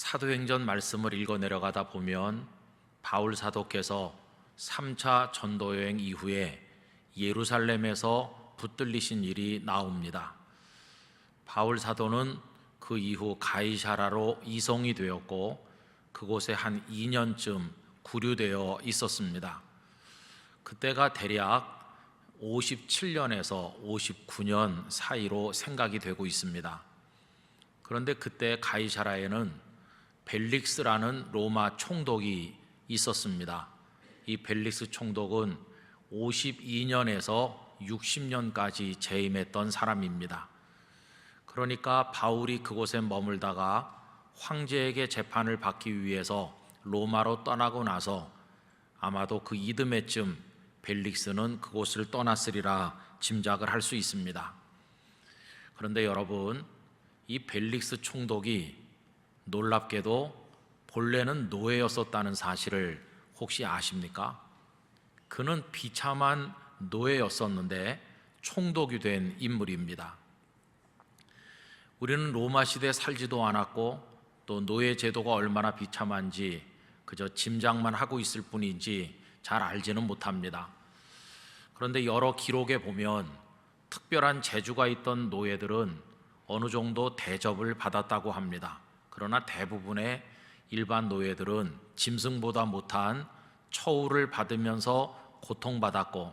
사도행전 말씀을 읽어 내려가다 보면 바울 사도께서 3차 전도 여행 이후에 예루살렘에서 붙들리신 일이 나옵니다. 바울 사도는 그 이후 가이사라로 이송이 되었고 그곳에 한 2년쯤 구류되어 있었습니다. 그때가 대략 57년에서 59년 사이로 생각이 되고 있습니다. 그런데 그때 가이사라에는 벨릭스라는 로마 총독이 있었습니다. 이 벨릭스 총독은 52년에서 60년까지 재임했던 사람입니다. 그러니까 바울이 그곳에 머물다가 황제에게 재판을 받기 위해서 로마로 떠나고 나서 아마도 그 이듬해쯤 벨릭스는 그곳을 떠났으리라 짐작을 할 수 있습니다. 그런데 여러분, 이 벨릭스 총독이 놀랍게도 본래는 노예였었다는 사실을 혹시 아십니까? 그는 비참한 노예였었는데 총독이 된 인물입니다. 우리는 로마 시대에 살지도 않았고 또 노예 제도가 얼마나 비참한지 그저 짐작만 하고 있을 뿐이지 잘 알지는 못합니다. 그런데 여러 기록에 보면 특별한 재주가 있던 노예들은 어느 정도 대접을 받았다고 합니다. 그러나 대부분의 일반 노예들은 짐승보다 못한 처우를 받으면서 고통받았고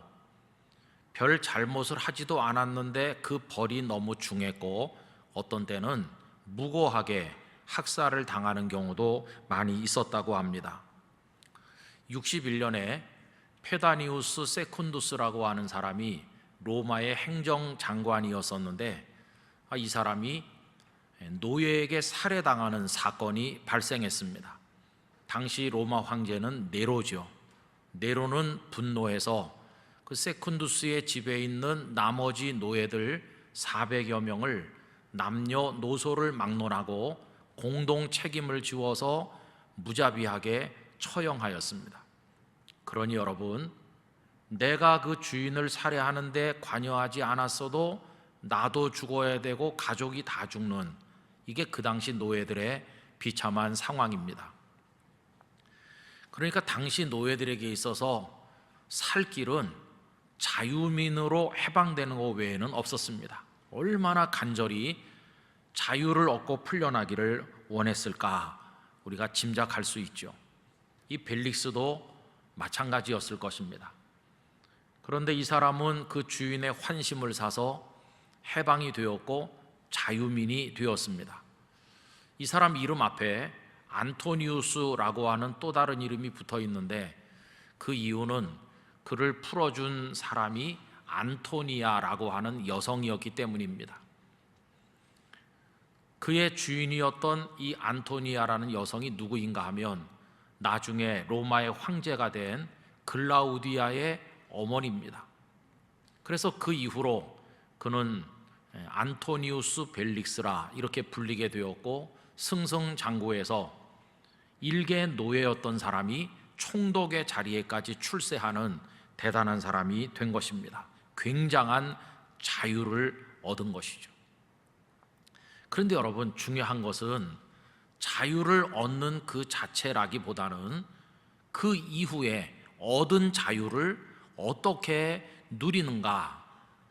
별 잘못을 하지도 않았는데 그 벌이 너무 중했고 어떤 때는 무고하게 학살을 당하는 경우도 많이 있었다고 합니다. 61년에 페다니우스 세쿤두스라고 하는 사람이 로마의 행정장관이었었는데 이 사람이 노예에게 살해당하는 사건이 발생했습니다. 당시 로마 황제는 네로죠. 네로는 분노해서 그 세쿤두스의 집에 있는 나머지 노예들 400여 명을 남녀노소를 막론하고 공동 책임을 지워서 무자비하게 처형하였습니다. 그러니 여러분, 내가 그 주인을 살해하는데 관여하지 않았어도 나도 죽어야 되고 가족이 다 죽는, 이게 그 당시 노예들의 비참한 상황입니다. 그러니까 당시 노예들에게 있어서 살 길은 자유민으로 해방되는 것 외에는 없었습니다. 얼마나 간절히 자유를 얻고 풀려나기를 원했을까 우리가 짐작할 수 있죠. 이 벨릭스도 마찬가지였을 것입니다. 그런데 이 사람은 그 주인의 환심을 사서 해방이 되었고 자유민이 되었습니다. 이 사람 이름 앞에 안토니우스라고 하는 또 다른 이름이 붙어 있는데 그 이유는 그를 풀어준 사람이 안토니아라고 하는 여성이었기 때문입니다. 그의 주인이었던 이 안토니아라는 여성이 누구인가 하면 나중에 로마의 황제가 된 글라우디아의 어머니입니다. 그래서 그 이후로 그는 안토니우스 벨릭스라 이렇게 불리게 되었고 승승장구해서 일개 노예였던 사람이 총독의 자리에까지 출세하는 대단한 사람이 된 것입니다. 굉장한 자유를 얻은 것이죠. 그런데 여러분, 중요한 것은 자유를 얻는 그 자체라기보다는 그 이후에 얻은 자유를 어떻게 누리는가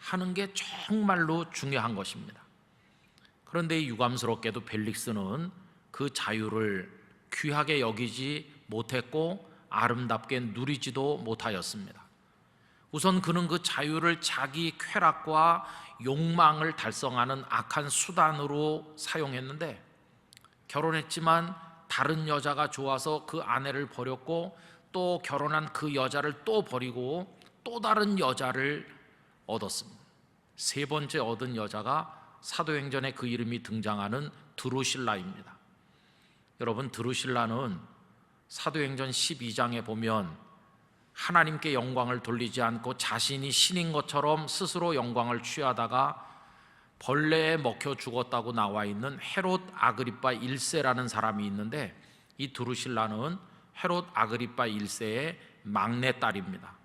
하는 게 정말로 중요한 것입니다. 그런데 유감스럽게도 벨릭스는 그 자유를 귀하게 여기지 못했고 아름답게 누리지도 못하였습니다. 우선 그는 그 자유를 자기 쾌락과 욕망을 달성하는 악한 수단으로 사용했는데 결혼했지만 다른 여자가 좋아서 그 아내를 버렸고 또 결혼한 그 여자를 또 버리고 또 다른 여자를 얻었습니다. 세 번째 얻은 여자가 사도행전에 그 이름이 등장하는 드루실라입니다. 여러분, 드루실라는 사도행전 12장에 보면 하나님께 영광을 돌리지 않고 자신이 신인 것처럼 스스로 영광을 취하다가 벌레에 먹혀 죽었다고 나와 있는 헤롯 아그리파 1세라는 사람이 있는데 이 드루실라는 헤롯 아그리파 1세의 막내딸입니다.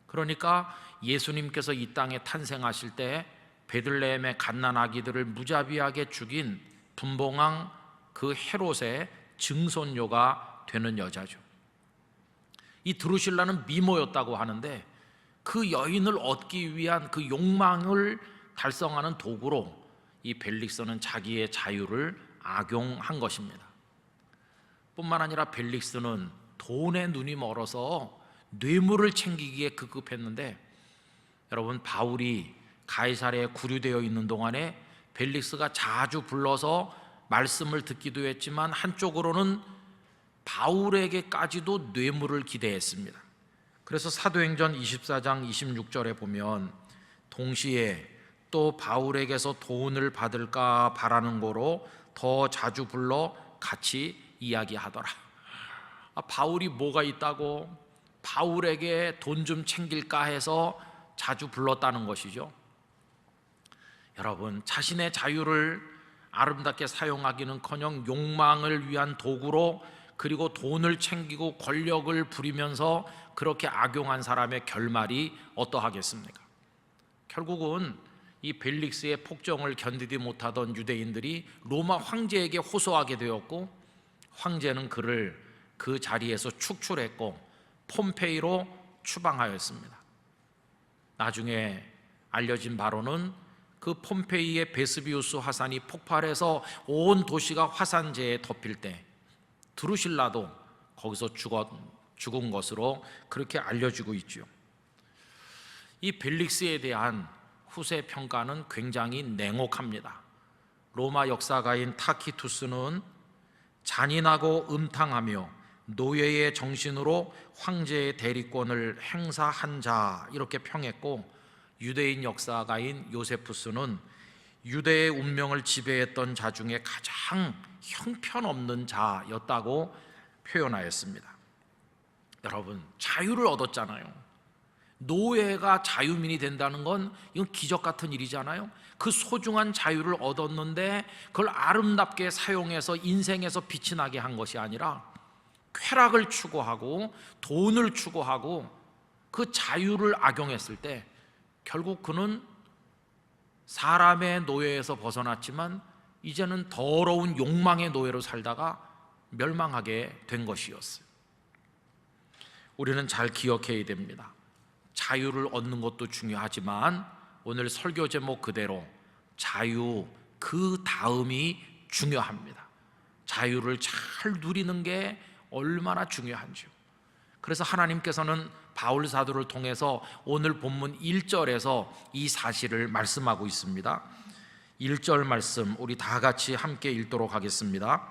그러니까 예수님께서 이 땅에 탄생하실 때 베들레헴의 갓난아기들을 무자비하게 죽인 분봉왕 그 헤롯의 증손녀가 되는 여자죠. 이 드루실라는 미모였다고 하는데 그 여인을 얻기 위한 그 욕망을 달성하는 도구로 이 벨릭스는 자기의 자유를 악용한 것입니다. 뿐만 아니라 벨릭스는 돈에 눈이 멀어서 뇌물을 챙기기에 급급했는데, 여러분, 바울이 가이사랴에 구류되어 있는 동안에 벨릭스가 자주 불러서 말씀을 듣기도 했지만 한쪽으로는 바울에게까지도 뇌물을 기대했습니다. 그래서 사도행전 24장 26절에 보면 동시에 또 바울에게서 돈을 받을까 바라는 거로 더 자주 불러 같이 이야기하더라. 바울이 뭐가 있다고 바울에게 돈 좀 챙길까 해서 자주 불렀다는 것이죠. 여러분, 자신의 자유를 아름답게 사용하기는커녕 욕망을 위한 도구로, 그리고 돈을 챙기고 권력을 부리면서 그렇게 악용한 사람의 결말이 어떠하겠습니까? 결국은 이 벨릭스의 폭정을 견디지 못하던 유대인들이 로마 황제에게 호소하게 되었고, 황제는 그를 그 자리에서 축출했고 폼페이로 추방하였습니다. 나중에 알려진 바로는 그 폼페이의 베스비우스 화산이 폭발해서 온 도시가 화산재에 덮일 때 드루실라도 거기서 죽은 것으로 그렇게 알려지고 있죠. 이 벨릭스에 대한 후세 평가는 굉장히 냉혹합니다. 로마 역사가인 타키투스는 잔인하고 음탕하며 노예의 정신으로 황제의 대리권을 행사한 자, 이렇게 평했고, 유대인 역사가인 요세푸스는 유대의 운명을 지배했던 자 중에 가장 형편없는 자였다고 표현하였습니다. 여러분, 자유를 얻었잖아요. 노예가 자유민이 된다는 건 이건 기적 같은 일이잖아요. 그 소중한 자유를 얻었는데 그걸 아름답게 사용해서 인생에서 빛이 나게 한 것이 아니라 쾌락을 추구하고 돈을 추구하고 그 자유를 악용했을 때 결국 그는 사람의 노예에서 벗어났지만 이제는 더러운 욕망의 노예로 살다가 멸망하게 된 것이었어요. 우리는 잘 기억해야 됩니다. 자유를 얻는 것도 중요하지만 오늘 설교 제목 그대로 자유 그 다음이 중요합니다. 자유를 잘 누리는 게 얼마나 중요한지요. 그래서 하나님께서는 바울 사도를 통해서 오늘 본문 1절에서 이 사실을 말씀하고 있습니다. 1절 말씀 우리 다 같이 함께 읽도록 하겠습니다.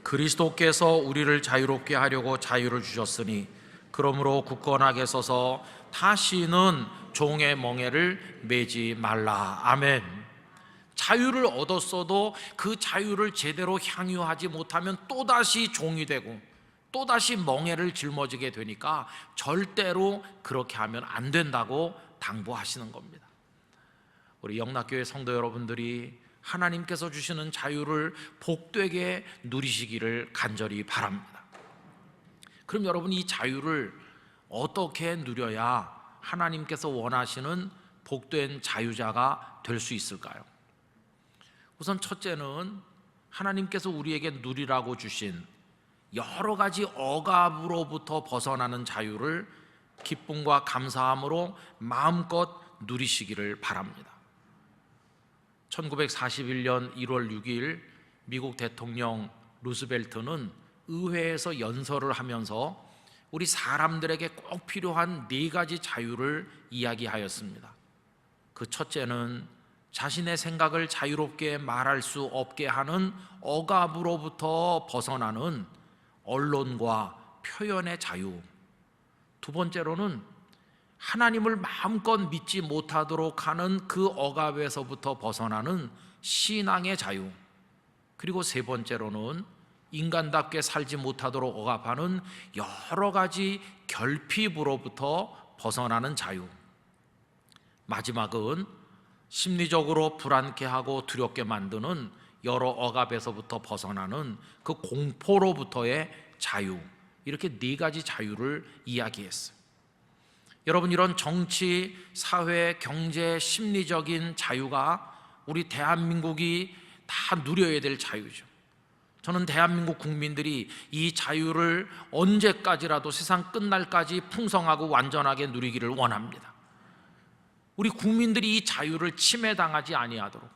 그리스도께서 우리를 자유롭게 하려고 자유를 주셨으니 그러므로 굳건하게 서서 다시는 종의 멍에를 매지 말라. 아멘. 자유를 얻었어도 그 자유를 제대로 향유하지 못하면 또다시 종이 되고 또다시 멍에를 짊어지게 되니까 절대로 그렇게 하면 안 된다고 당부하시는 겁니다. 우리 영락교회 성도 여러분들이 하나님께서 주시는 자유를 복되게 누리시기를 간절히 바랍니다. 그럼 여러분, 이 자유를 어떻게 누려야 하나님께서 원하시는 복된 자유자가 될 수 있을까요? 우선 첫째는 하나님께서 우리에게 누리라고 주신 여러 가지 억압으로부터 벗어나는 자유를 기쁨과 감사함으로 마음껏 누리시기를 바랍니다. 1941년 1월 6일 미국 대통령 루스벨트는 의회에서 연설을 하면서 우리 사람들에게 꼭 필요한 4가지 자유를 이야기하였습니다. 그 첫째는 자신의 생각을 자유롭게 말할 수 없게 하는 억압으로부터 벗어나는 언론과 표현의 자유. 두 번째로는 하나님을 마음껏 믿지 못하도록 하는 그 억압에서부터 벗어나는 신앙의 자유. 그리고 세 번째로는 인간답게 살지 못하도록 억압하는 여러 가지 결핍으로부터 벗어나는 자유. 마지막은 심리적으로 불안케 하고 두렵게 만드는 여러 억압에서부터 벗어나는 그 공포로부터의 자유. 이렇게 4가지 자유를 이야기했어요. 여러분, 이런 정치, 사회, 경제, 심리적인 자유가 우리 대한민국이 다 누려야 될 자유죠. 저는 대한민국 국민들이 이 자유를 언제까지라도 세상 끝날까지 풍성하고 완전하게 누리기를 원합니다. 우리 국민들이 이 자유를 침해당하지 아니하도록,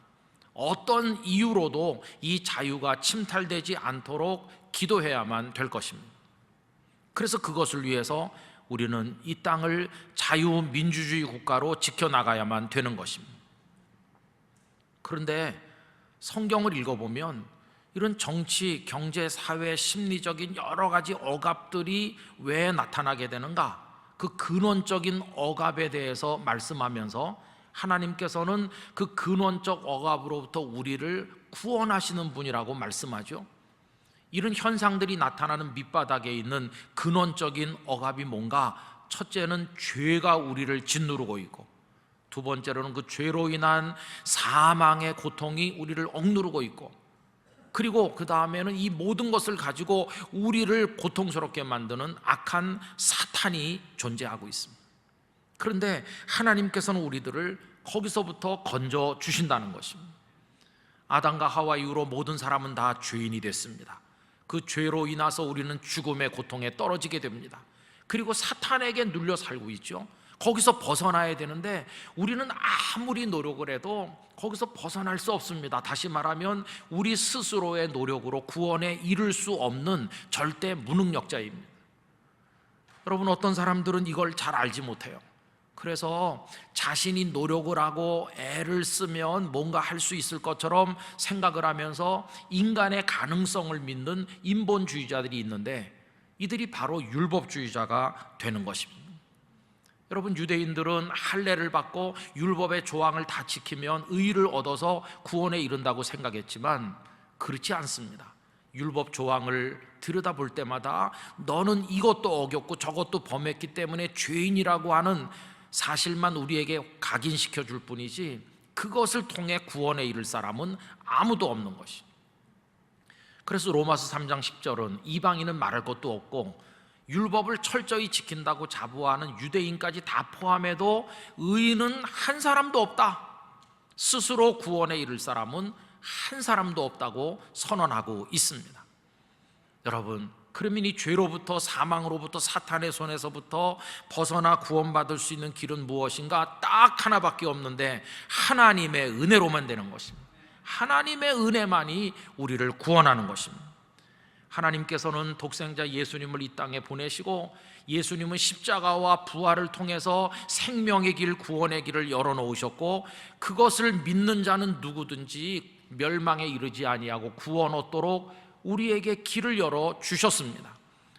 어떤 이유로도 이 자유가 침탈되지 않도록 기도해야만 될 것입니다. 그래서 그것을 위해서 우리는 이 땅을 자유민주주의 국가로 지켜나가야만 되는 것입니다. 그런데 성경을 읽어보면 이런 정치, 경제, 사회, 심리적인 여러 가지 억압들이 왜 나타나게 되는가? 그 근원적인 억압에 대해서 말씀하면서 하나님께서는 그 근원적 억압으로부터 우리를 구원하시는 분이라고 말씀하죠. 이런 현상들이 나타나는 밑바닥에 있는 근원적인 억압이 뭔가? 첫째는 죄가 우리를 짓누르고 있고, 두 번째로는 그 죄로 인한 사망의 고통이 우리를 억누르고 있고, 그리고 그 다음에는 이 모든 것을 가지고 우리를 고통스럽게 만드는 악한 사탄이 존재하고 있습니다. 그런데 하나님께서는 우리들을 거기서부터 건져 주신다는 것입니다. 아담과 하와 이후로 모든 사람은 다 죄인이 됐습니다. 그 죄로 인해서 우리는 죽음의 고통에 떨어지게 됩니다. 그리고 사탄에게 눌려 살고 있죠. 거기서 벗어나야 되는데 우리는 아무리 노력을 해도 거기서 벗어날 수 없습니다. 다시 말하면 우리 스스로의 노력으로 구원에 이를 수 없는 절대 무능력자입니다. 여러분, 어떤 사람들은 이걸 잘 알지 못해요. 그래서 자신이 노력을 하고 애를 쓰면 뭔가 할 수 있을 것처럼 생각을 하면서 인간의 가능성을 믿는 인본주의자들이 있는데, 이들이 바로 율법주의자가 되는 것입니다. 여러분, 유대인들은 할례를 받고 율법의 조항을 다 지키면 의를 얻어서 구원에 이른다고 생각했지만 그렇지 않습니다. 율법 조항을 들여다볼 때마다 너는 이것도 어겼고 저것도 범했기 때문에 죄인이라고 하는 사실만 우리에게 각인시켜 줄 뿐이지 그것을 통해 구원에 이를 사람은 아무도 없는 것이. 그래서 로마서 3장 10절은 이방인은 말할 것도 없고 율법을 철저히 지킨다고 자부하는 유대인까지 다 포함해도 의인은 한 사람도 없다, 스스로 구원에 이를 사람은 한 사람도 없다고 선언하고 있습니다. 여러분, 그러면 이 죄로부터, 사망으로부터, 사탄의 손에서부터 벗어나 구원받을 수 있는 길은 무엇인가? 딱 하나밖에 없는데 하나님의 은혜로만 되는 것입니다. 하나님의 은혜만이 우리를 구원하는 것입니다. 하나님께서는 독생자 예수님을 이 땅에 보내시고, 예수님은 십자가와 부활을 통해서 생명의 길, 구원의 길을 열어놓으셨고, 그것을 믿는 자는 누구든지 멸망에 이르지 아니하고 구원 얻도록 우리에게 길을 열어 주셨습니다.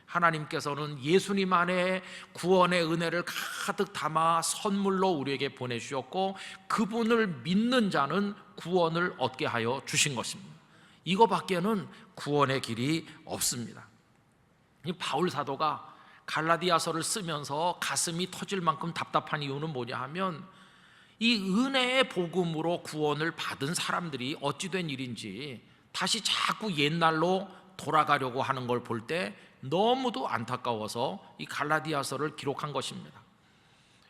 하나님께서는 예수님 안에 구원의 은혜를 가득 담아 선물로 우리에게 보내주셨고, 그분을 믿는 자는 구원을 얻게 하여 주신 것입니다. 이거밖에는 구원의 길이 없습니다. 이 바울 사도가 갈라디아서를 쓰면서 가슴이 터질 만큼 답답한 이유는 뭐냐 하면, 이 은혜의 복음으로 구원을 받은 사람들이 어찌 된 일인지 다시 자꾸 옛날로 돌아가려고 하는 걸 볼 때 너무도 안타까워서 이 갈라디아서를 기록한 것입니다.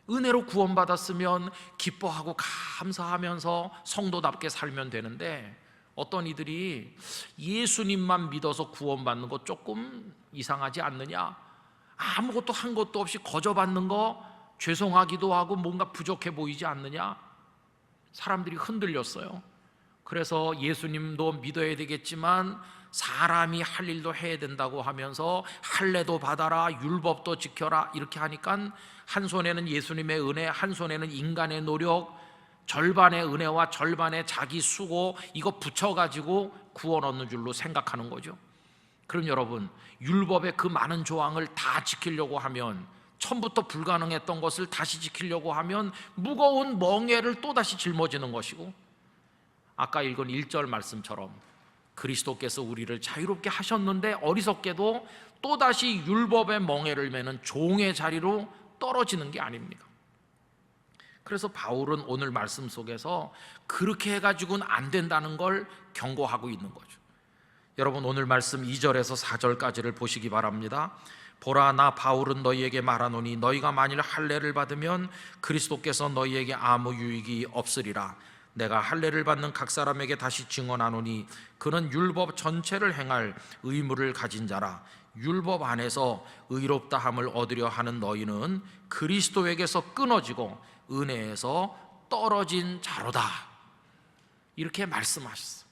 은혜로 구원받았으면 기뻐하고 감사하면서 성도답게 살면 되는데, 어떤 이들이 예수님만 믿어서 구원받는 거 조금 이상하지 않느냐, 아무것도 한 것도 없이 거저 받는 거 죄송하기도 하고 뭔가 부족해 보이지 않느냐, 사람들이 흔들렸어요. 그래서 예수님도 믿어야 되겠지만 사람이 할 일도 해야 된다고 하면서 할례도 받아라, 율법도 지켜라, 이렇게 하니까 한 손에는 예수님의 은혜, 한 손에는 인간의 노력, 절반의 은혜와 절반의 자기 수고, 이거 붙여가지고 구원 얻는 줄로 생각하는 거죠. 그럼 여러분, 율법의 그 많은 조항을 다 지키려고 하면, 처음부터 불가능했던 것을 다시 지키려고 하면 무거운 멍에를 또다시 짊어지는 것이고, 아까 읽은 1절 말씀처럼 그리스도께서 우리를 자유롭게 하셨는데 어리석게도 또다시 율법의 멍에를 매는 종의 자리로 떨어지는 게 아닙니까? 그래서 바울은 오늘 말씀 속에서 그렇게 해가지고는 안 된다는 걸 경고하고 있는 거죠. 여러분, 오늘 말씀 2절에서 4절까지를 보시기 바랍니다. 보라, 나 바울은 너희에게 말하노니 너희가 만일 할례를 받으면 그리스도께서 너희에게 아무 유익이 없으리라. 내가 할례를 받는 각 사람에게 다시 증언하노니 그는 율법 전체를 행할 의무를 가진 자라. 율법 안에서 의롭다 함을 얻으려 하는 너희는 그리스도에게서 끊어지고 은혜에서 떨어진 자로다. 이렇게 말씀하셨어요.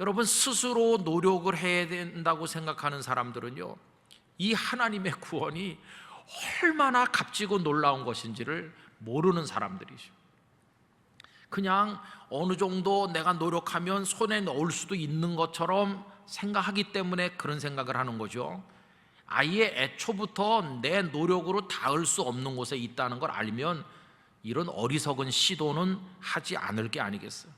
여러분, 스스로 노력을 해야 된다고 생각하는 사람들은요, 이 하나님의 구원이 얼마나 값지고 놀라운 것인지를 모르는 사람들이죠. 그냥 어느 정도 내가 노력하면 손에 넣을 수도 있는 것처럼 생각하기 때문에 그런 생각을 하는 거죠. 아예 애초부터 내 노력으로 닿을 수 없는 곳에 있다는 걸 알면 이런 어리석은 시도는 하지 않을 게 아니겠어요.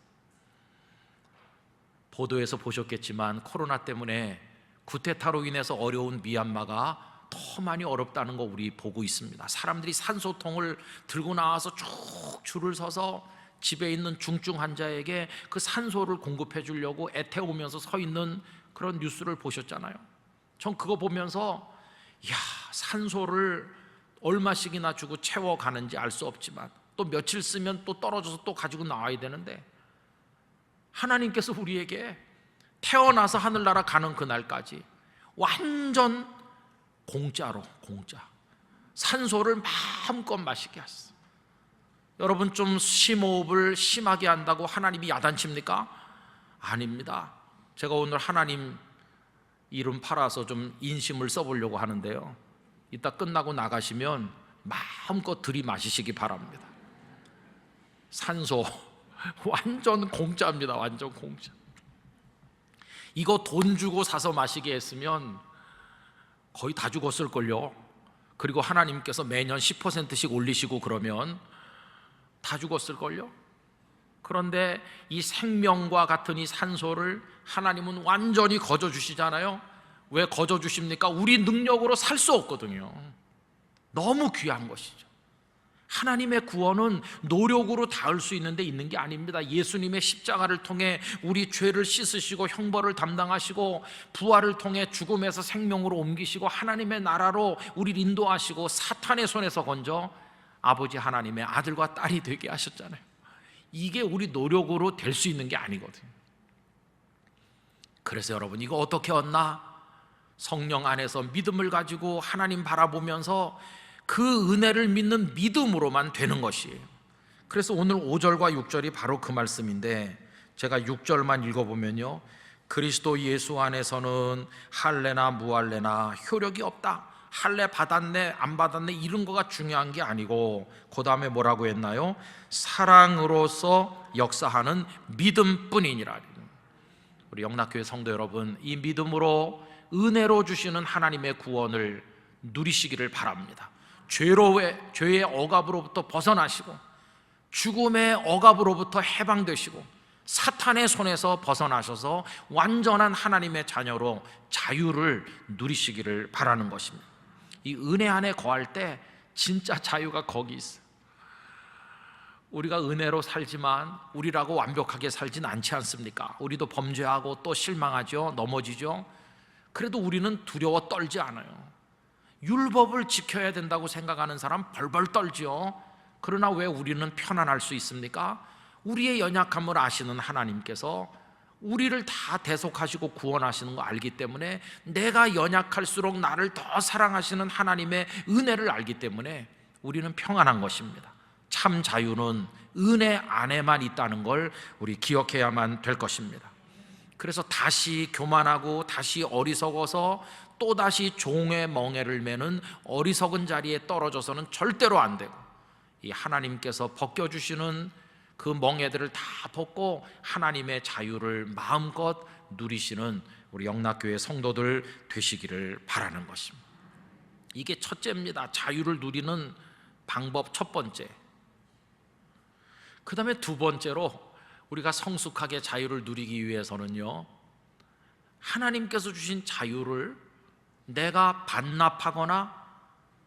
보도에서 보셨겠지만 코로나 때문에 쿠데타로 인해서 어려운 미얀마가 더 많이 어렵다는 거 우리 보고 있습니다. 사람들이 산소통을 들고 나와서 쭉 줄을 서서 집에 있는 중증 환자에게 그 산소를 공급해 주려고 애태우면서 서 있는 그런 뉴스를 보셨잖아요. 전 그거 보면서 산소를 얼마씩이나 주고 채워가는지 알 수 없지만 또 며칠 쓰면 또 떨어져서 또 가지고 나와야 되는데, 하나님께서 우리에게 태어나서 하늘나라 가는 그날까지 완전 공짜 산소를 마음껏 마시게 하셨어요. 여러분, 좀 심호흡을 심하게 한다고 하나님이 야단칩니까? 아닙니다. 제가 오늘 하나님 이름 팔아서 좀 인심을 써보려고 하는데요, 이따 끝나고 나가시면 마음껏 들이마시시기 바랍니다. 산소 완전 공짜입니다. 완전 공짜. 이거 돈 주고 사서 마시게 했으면 거의 다 죽었을걸요. 그리고 하나님께서 매년 10%씩 올리시고 그러면 다 죽었을걸요. 그런데 이 생명과 같은 이 산소를 하나님은 완전히 거저 주시잖아요. 왜 거저 주십니까? 우리 능력으로 살 수 없거든요. 너무 귀한 것이죠. 하나님의 구원은 노력으로 닿을 수 있는 데 있는 게 아닙니다. 예수님의 십자가를 통해 우리 죄를 씻으시고 형벌을 담당하시고 부활을 통해 죽음에서 생명으로 옮기시고 하나님의 나라로 우리를 인도하시고 사탄의 손에서 건져 아버지 하나님의 아들과 딸이 되게 하셨잖아요. 이게 우리 노력으로 될 수 있는 게 아니거든요. 그래서 여러분, 이거 어떻게 얻나? 성령 안에서 믿음을 가지고 하나님 바라보면서 그 은혜를 믿는 믿음으로만 되는 것이에요. 그래서 오늘 5절과 6절이 바로 그 말씀인데, 제가 6절만 읽어보면요, 그리스도 예수 안에서는 할례나 무할례나 효력이 없다. 할례 받았네 안 받았네 이런 거가 중요한 게 아니고, 그 다음에 뭐라고 했나요? 사랑으로서 역사하는 믿음뿐이니라. 우리 영락교회 성도 여러분, 이 믿음으로 은혜로 주시는 하나님의 구원을 누리시기를 바랍니다. 죄의 억압으로부터 벗어나시고 죽음의 억압으로부터 해방되시고 사탄의 손에서 벗어나셔서 완전한 하나님의 자녀로 자유를 누리시기를 바라는 것입니다. 이 은혜 안에 거할 때 진짜 자유가 거기 있어요. 우리가 은혜로 살지만 우리라고 완벽하게 살진 않지 않습니까? 우리도 범죄하고 또 실망하죠. 넘어지죠. 그래도 우리는 두려워 떨지 않아요. 율법을 지켜야 된다고 생각하는 사람 벌벌 떨지요. 그러나 왜 우리는 편안할 수 있습니까? 우리의 연약함을 아시는 하나님께서 우리를 다 대속하시고 구원하시는 거 알기 때문에, 내가 연약할수록 나를 더 사랑하시는 하나님의 은혜를 알기 때문에 우리는 평안한 것입니다. 참 자유는 은혜 안에만 있다는 걸 우리 기억해야만 될 것입니다. 그래서 다시 교만하고 다시 어리석어서 또다시 종의 멍에를 매는 어리석은 자리에 떨어져서는 절대로 안 되고, 이 하나님께서 벗겨주시는 그 멍에들을 다 벗고 하나님의 자유를 마음껏 누리시는 우리 영락교회 성도들 되시기를 바라는 것입니다. 이게 첫째입니다. 자유를 누리는 방법 첫 번째. 그 다음에 두 번째로, 우리가 성숙하게 자유를 누리기 위해서는요, 하나님께서 주신 자유를 내가 반납하거나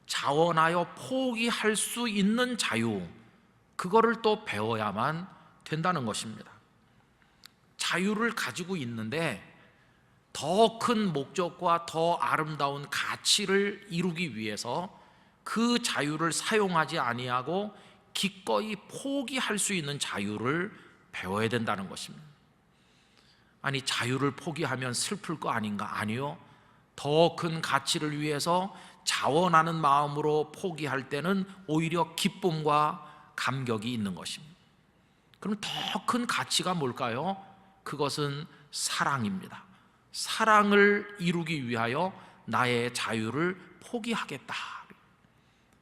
자원하여 포기할 수 있는 자유, 그거를 또 배워야만 된다는 것입니다. 자유를 가지고 있는데 더 큰 목적과 더 아름다운 가치를 이루기 위해서 그 자유를 사용하지 아니하고 기꺼이 포기할 수 있는 자유를 배워야 된다는 것입니다. 아니, 자유를 포기하면 슬플 거 아닌가? 아니요. 더 큰 가치를 위해서 자원하는 마음으로 포기할 때는 오히려 기쁨과 감격이 있는 것입니다. 그럼 더 큰 가치가 뭘까요? 그것은 사랑입니다. 사랑을 이루기 위하여 나의 자유를 포기하겠다.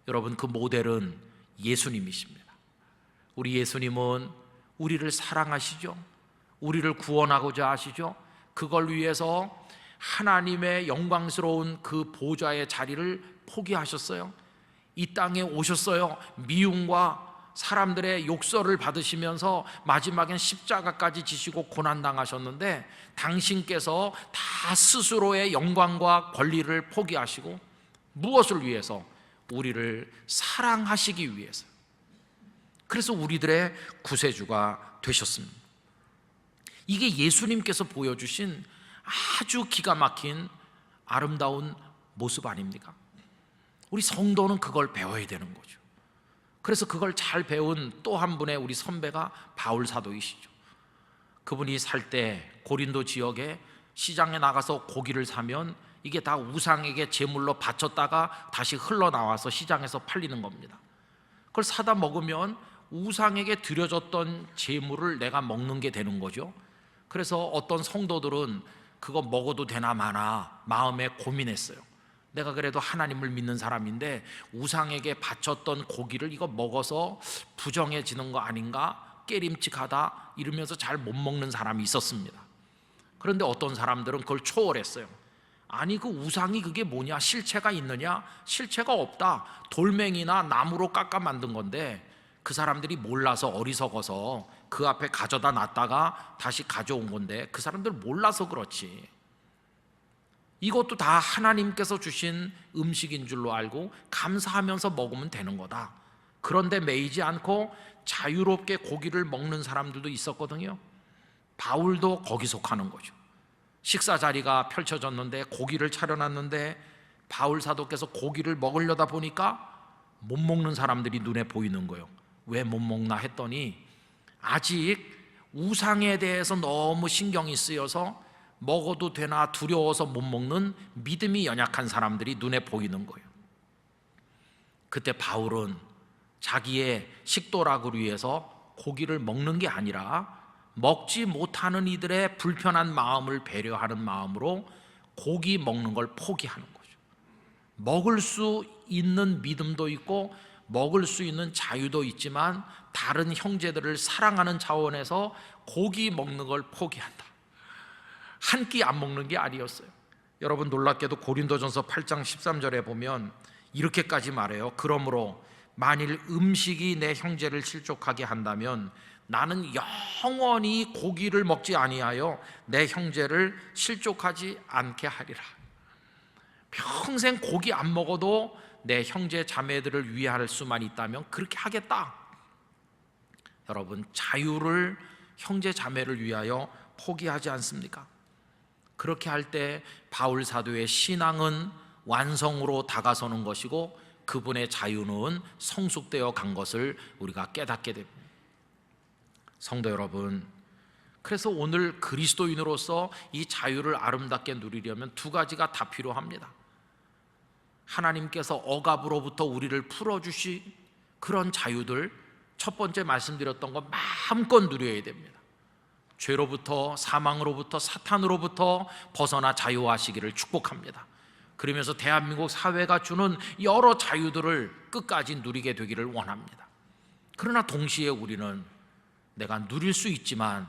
여러분, 그 모델은 예수님이십니다. 우리 예수님은 우리를 사랑하시죠. 우리를 구원하고자 하시죠. 그걸 위해서 하나님의 영광스러운 그 보좌의 자리를 포기하셨어요. 이 땅에 오셨어요. 미움과 사람들의 욕설을 받으시면서 마지막엔 십자가까지 지시고 고난당하셨는데, 당신께서 다 스스로의 영광과 권리를 포기하시고 무엇을 위해서? 우리를 사랑하시기 위해서. 그래서 우리들의 구세주가 되셨습니다. 이게 예수님께서 보여주신 아주 기가 막힌 아름다운 모습 아닙니까? 우리 성도는 그걸 배워야 되는 거죠. 그래서 그걸 잘 배운 또 한 분의 우리 선배가 바울 사도이시죠. 그분이 살 때 고린도 지역에 시장에 나가서 고기를 사면 이게 다 우상에게 제물로 바쳤다가 다시 흘러나와서 시장에서 팔리는 겁니다. 그걸 사다 먹으면 우상에게 드려졌던 제물을 내가 먹는 게 되는 거죠. 그래서 어떤 성도들은 그거 먹어도 되나 마나 마음에 고민했어요. 내가 그래도 하나님을 믿는 사람인데 우상에게 바쳤던 고기를 이거 먹어서 부정해지는 거 아닌가? 깨림칙하다 이러면서 잘 못 먹는 사람이 있었습니다. 그런데 어떤 사람들은 그걸 초월했어요. 아니, 그 우상이 그게 뭐냐? 실체가 있느냐? 실체가 없다. 돌멩이나 나무로 깎아 만든 건데, 그 사람들이 몰라서 어리석어서 그 앞에 가져다 놨다가 다시 가져온 건데, 그 사람들 몰라서 그렇지. 이것도 다 하나님께서 주신 음식인 줄로 알고 감사하면서 먹으면 되는 거다. 그런데 매이지 않고 자유롭게 고기를 먹는 사람들도 있었거든요. 바울도 거기 속하는 거죠. 식사 자리가 펼쳐졌는데 고기를 차려놨는데 바울 사도께서 고기를 먹으려다 보니까 못 먹는 사람들이 눈에 보이는 거예요. 왜 못 먹나 했더니 아직 우상에 대해서 너무 신경이 쓰여서 먹어도 되나 두려워서 못 먹는 믿음이 연약한 사람들이 눈에 보이는 거예요. 그때 바울은 자기의 식도락을 위해서 고기를 먹는 게 아니라 먹지 못하는 이들의 불편한 마음을 배려하는 마음으로 고기 먹는 걸 포기하는 거죠. 먹을 수 있는 믿음도 있고 먹을 수 있는 자유도 있지만 다른 형제들을 사랑하는 차원에서 고기 먹는 걸 포기한다. 한 끼 안 먹는 게 아니었어요. 여러분, 놀랍게도 고린도전서 8장 13절에 보면 이렇게까지 말해요. 그러므로 만일 음식이 내 형제를 실족하게 한다면 나는 영원히 고기를 먹지 아니하여 내 형제를 실족하지 않게 하리라. 평생 고기 안 먹어도 내 형제 자매들을 위할 수만 있다면 그렇게 하겠다. 여러분, 자유를 형제 자매를 위하여 포기하지 않습니까? 그렇게 할 때 바울 사도의 신앙은 완성으로 다가서는 것이고 그분의 자유는 성숙되어 간 것을 우리가 깨닫게 됩니다. 성도 여러분, 그래서 오늘 그리스도인으로서 이 자유를 아름답게 누리려면 두 가지가 다 필요합니다. 하나님께서 억압으로부터 우리를 풀어주시 그런 자유들, 첫 번째 말씀드렸던 거 마음껏 누려야 됩니다. 죄로부터, 사망으로부터, 사탄으로부터 벗어나 자유하시기를 축복합니다. 그러면서 대한민국 사회가 주는 여러 자유들을 끝까지 누리게 되기를 원합니다. 그러나 동시에 우리는 내가 누릴 수 있지만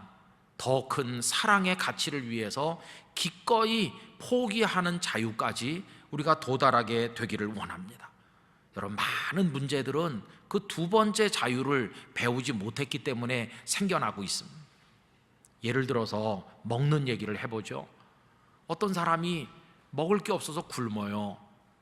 더 큰 사랑의 가치를 위해서 기꺼이 포기하는 자유까지 우리가 도달하게 되기를 원합니다. 여러분, 많은 문제들은 그 두 번째 자유를 배우지 못했기 때문에 생겨나고 있습니다. 예를 들어서 먹는 얘기를 해보죠. 어떤 사람이 먹을 게 없어서 굶어요.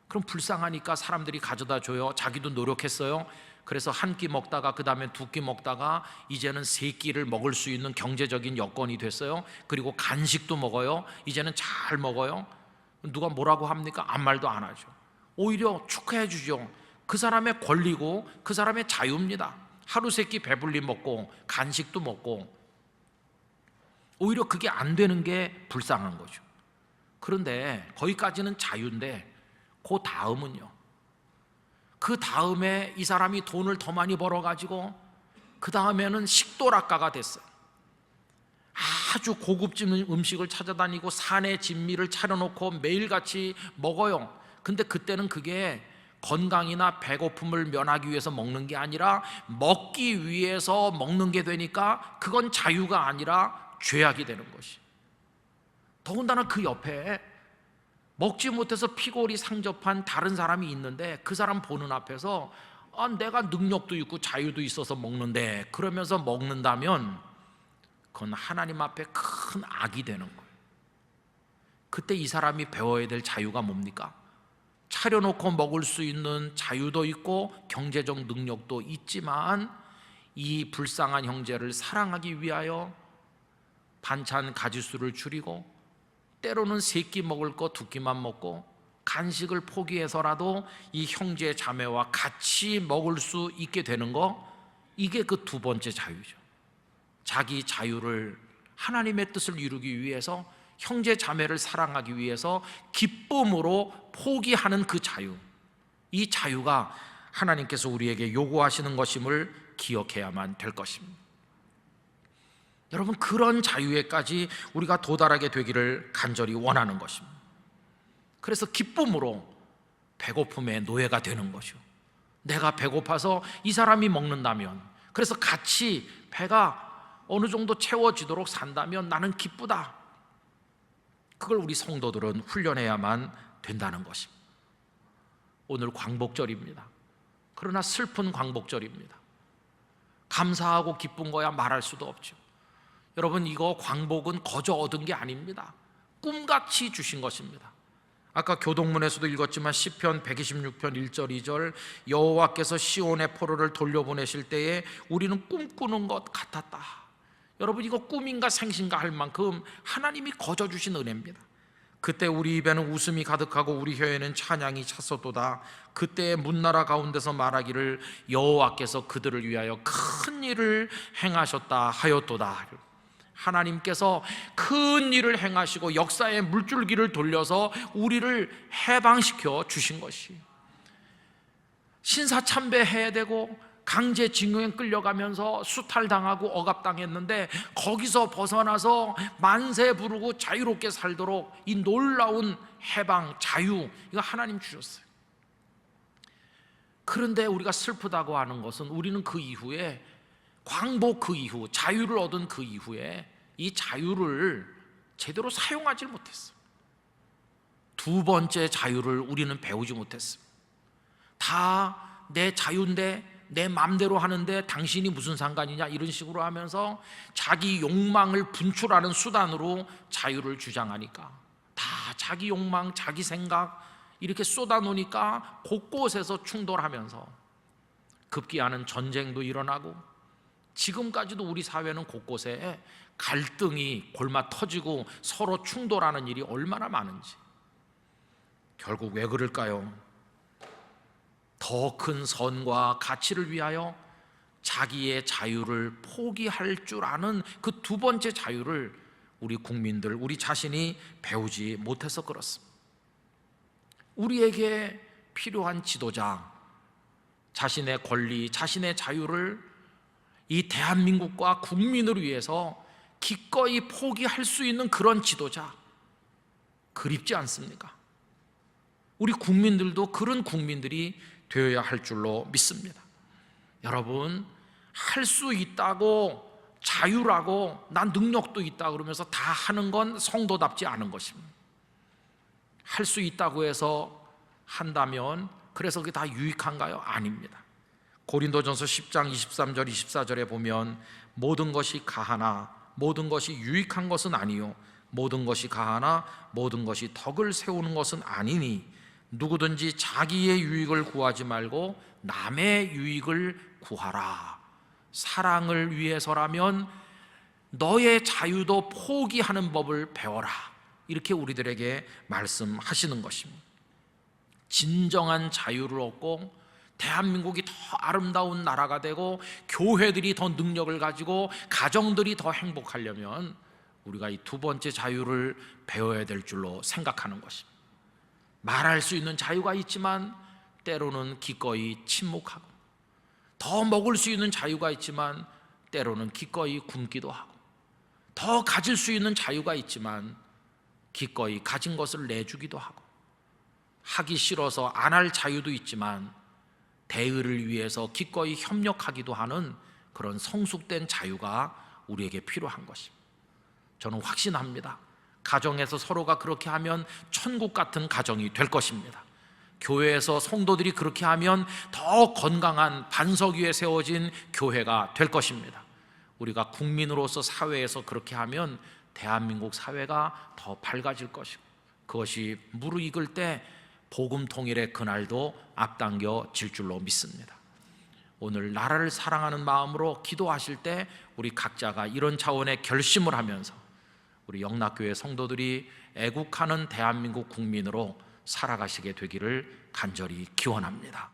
그럼 불쌍하니까 사람들이 가져다 줘요. 자기도 노력했어요. 그래서 한 끼 먹다가 그 다음에 두 끼 먹다가 이제는 세 끼를 먹을 수 있는 경제적인 여건이 됐어요. 그리고 간식도 먹어요. 이제는 잘 먹어요. 누가 뭐라고 합니까? 아무 말도 안 하죠. 오히려 축하해 주죠. 그 사람의 권리고 그 사람의 자유입니다. 하루 세끼 배불리 먹고 간식도 먹고 오히려 그게 안 되는 게 불쌍한 거죠. 그런데 거기까지는 자유인데 그 다음은요. 그 다음에 이 사람이 돈을 더 많이 벌어가지고 그 다음에는 식도락가가 됐어요. 아주 고급진 음식을 찾아다니고 산에 진미를 차려놓고 매일같이 먹어요. 근데 그때는 그게 건강이나 배고픔을 면하기 위해서 먹는 게 아니라 먹기 위해서 먹는 게 되니까 그건 자유가 아니라 죄악이 되는 것이. 더군다나 그 옆에 먹지 못해서 피골이 상접한 다른 사람이 있는데 그 사람 보는 앞에서 내가 능력도 있고 자유도 있어서 먹는데 그러면서 먹는다면 그건 하나님 앞에 큰 악이 되는 거예요. 그때 이 사람이 배워야 될 자유가 뭡니까? 차려놓고 먹을 수 있는 자유도 있고 경제적 능력도 있지만 이 불쌍한 형제를 사랑하기 위하여 반찬 가지수를 줄이고 때로는 3끼 먹을 거 2끼만 먹고 간식을 포기해서라도 이 형제 자매와 같이 먹을 수 있게 되는 거, 이게 그 두 번째 자유죠. 자기 자유를, 하나님의 뜻을 이루기 위해서 형제 자매를 사랑하기 위해서 기쁨으로 포기하는 그 자유, 이 자유가 하나님께서 우리에게 요구하시는 것임을 기억해야만 될 것입니다. 여러분, 그런 자유에까지 우리가 도달하게 되기를 간절히 원하는 것입니다. 그래서 기쁨으로 배고픔의 노예가 되는 거죠. 내가 배고파서 이 사람이 먹는다면, 그래서 같이 배가 어느 정도 채워지도록 산다면 나는 기쁘다. 그걸 우리 성도들은 훈련해야만 된다는 것입니다. 오늘 광복절입니다. 그러나 슬픈 광복절입니다. 감사하고 기쁜 거야 말할 수도 없죠. 여러분, 이거 광복은 거저 얻은 게 아닙니다. 꿈같이 주신 것입니다. 아까 교동문에서도 읽었지만 시편 126편 1절 2절 여호와께서 시온의 포로를 돌려보내실 때에 우리는 꿈꾸는 것 같았다. 여러분, 이거 꿈인가 생신가 할 만큼 하나님이 거저 주신 은혜입니다. 그때 우리 입에는 웃음이 가득하고 우리 혀에는 찬양이 찼었도다. 그때의 문나라 가운데서 말하기를 여호와께서 그들을 위하여 큰 일을 행하셨다 하였도다. 하나님께서 큰 일을 행하시고 역사의 물줄기를 돌려서 우리를 해방시켜 주신 것이, 신사참배해야 되고 강제징용에 끌려가면서 수탈당하고 억압당했는데 거기서 벗어나서 만세 부르고 자유롭게 살도록 이 놀라운 해방, 자유, 이거 하나님 주셨어요. 그런데 우리가 슬프다고 하는 것은 우리는 그 이후에, 광복 그 이후, 자유를 얻은 그 이후에 이 자유를 제대로 사용하지 못했어요. 두 번째 자유를 우리는 배우지 못했습니다. 다 내 자유인데 내 맘대로 하는데 당신이 무슨 상관이냐, 이런 식으로 하면서 자기 욕망을 분출하는 수단으로 자유를 주장하니까 다 자기 욕망, 자기 생각 이렇게 쏟아놓으니까 곳곳에서 충돌하면서 급기야는 전쟁도 일어나고, 지금까지도 우리 사회는 곳곳에 갈등이 골마 터지고 서로 충돌하는 일이 얼마나 많은지. 결국 왜 그럴까요? 더 큰 선과 가치를 위하여 자기의 자유를 포기할 줄 아는 그 두 번째 자유를 우리 국민들, 우리 자신이 배우지 못해서 그렇습니다. 우리에게 필요한 지도자, 자신의 권리, 자신의 자유를 이 대한민국과 국민을 위해서 기꺼이 포기할 수 있는 그런 지도자, 그립지 않습니까? 우리 국민들도 그런 국민들이 되어야 할 줄로 믿습니다. 여러분, 할 수 있다고, 자유라고, 난 능력도 있다 그러면서 다 하는 건 성도답지 않은 것입니다. 할 수 있다고 해서 한다면 그래서 그게 다 유익한가요? 아닙니다. 고린도전서 10장 23절 24절에 보면 모든 것이 가하나 모든 것이 유익한 것은 아니요 모든 것이 가하나 모든 것이 덕을 세우는 것은 아니니 누구든지 자기의 유익을 구하지 말고 남의 유익을 구하라. 사랑을 위해서라면 너의 자유도 포기하는 법을 배워라. 이렇게 우리들에게 말씀하시는 것입니다. 진정한 자유를 얻고 대한민국이 더 더 아름다운 나라가 되고 교회들이 더 능력을 가지고 가정들이 더 행복하려면 우리가 이 두 번째 자유를 배워야 될 줄로 생각하는 것입니다. 말할 수 있는 자유가 있지만 때로는 기꺼이 침묵하고, 더 먹을 수 있는 자유가 있지만 때로는 기꺼이 굶기도 하고, 더 가질 수 있는 자유가 있지만 기꺼이 가진 것을 내주기도 하고, 하기 싫어서 안 할 자유도 있지만 대의를 위해서 기꺼이 협력하기도 하는 그런 성숙된 자유가 우리에게 필요한 것입니다. 저는 확신합니다. 가정에서 서로가 그렇게 하면 천국 같은 가정이 될 것입니다. 교회에서 성도들이 그렇게 하면 더 건강한 반석 위에 세워진 교회가 될 것입니다. 우리가 국민으로서 사회에서 그렇게 하면 대한민국 사회가 더 밝아질 것이고, 그것이 무르익을 때 복음 통일의 그날도 앞당겨질 줄로 믿습니다. 오늘 나라를 사랑하는 마음으로 기도하실 때 우리 각자가 이런 차원의 결심을 하면서 우리 영락교회 성도들이 애국하는 대한민국 국민으로 살아가시게 되기를 간절히 기원합니다.